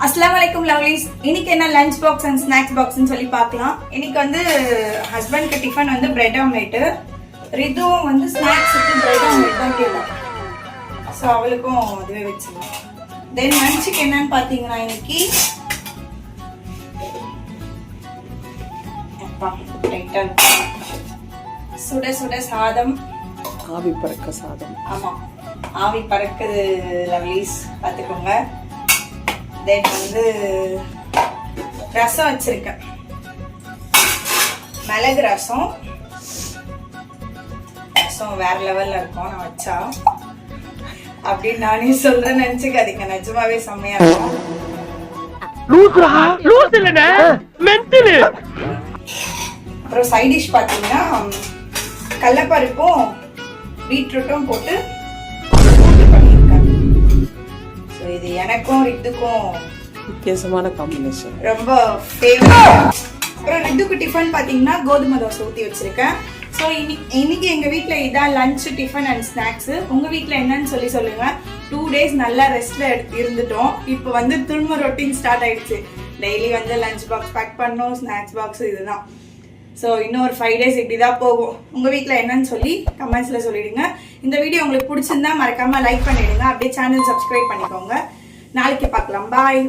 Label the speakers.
Speaker 1: Assalamualaikum lovelies. இன்னைக்கு என்ன lunch box and snacks பாக்ஸ்னு சொல்லி பார்க்கலாம். இன்னைக்கு வந்து ஹஸ்பண்ட்க்கு டிஃபன் வந்து பிரெட் ஆம்லெட், ரிதுவும் வந்து ஸ்நாக்ஸ்க்கு பிரெட் ஆம்லெட் தான் கேட்பாங்க. ஸோ அவளுக்கும் அதுவே வச்சிடலாம். தென் லஞ்சுக்கு என்னன்னு பார்த்தீங்கன்னா இன்னைக்கு சுட சுட சாதம்,
Speaker 2: ஆவி பறக்க சாதம்.
Speaker 1: ஆமா ஆவி பறக்குது லவ்லீஸ், பார்த்துக்கோங்க. தென் வந்து ரசம் வச்சிருக்கேன், மிளகு ரசம். ரசம் வேற லெவல்ல இருக்கும் நான் வச்சா, அப்படின்னு நானே சொல்றேன் நினைச்சுக்காதீங்க, நிஜமாவே செம்மையா இருக்கும். அப்புறம் சைட் டிஷ் பாத்தீங்கன்னா கடலைப்பருப்பும் பீட்ரூட்டும் போட்டு பண்ணியிருக்கேன். ஸோ இது எனக்கும் ரித்துக்கும்
Speaker 2: வித்தியாசமான காம்பினேஷன்,
Speaker 1: ரொம்ப ஃபேவரட். அப்புறம் ரித்துக்கு டிஃபன் பாத்தீங்கன்னா கோதுமை தோசை ஊற்றி வச்சிருக்கேன். ஸோ இன்னைக்கு எங்க வீட்டில் இதான் லஞ்ச், டிஃபன் அண்ட் ஸ்நாக்ஸ். உங்க வீட்டில் என்னன்னு சொல்லி சொல்லுங்க. 2 days நல்லா ரெஸ்ட்ல இருந்துட்டோம். இப்போ வந்து திரும்ப ரொட்டீன் ஸ்டார்ட் ஆயிடுச்சு. டெய்லி வந்து லஞ்ச் பாக்ஸ் பேக் பண்ணணும், ஸ்நாக்ஸ் பாக்ஸ் இதுதான். ஸோ இன்னும் ஒரு 5 days இப்படி தான் போகும். உங்கள் வீட்டில் என்னன்னு சொல்லி கமெண்ட்ஸில் சொல்லிடுங்க. இந்த வீடியோ உங்களுக்கு பிடிச்சிருந்தா மறக்காம லைக் பண்ணிடுங்க. அப்படியே சேனல் சப்ஸ்கிரைப் பண்ணிக்கோங்க. நாளைக்கு பார்க்கலாம். பாய்.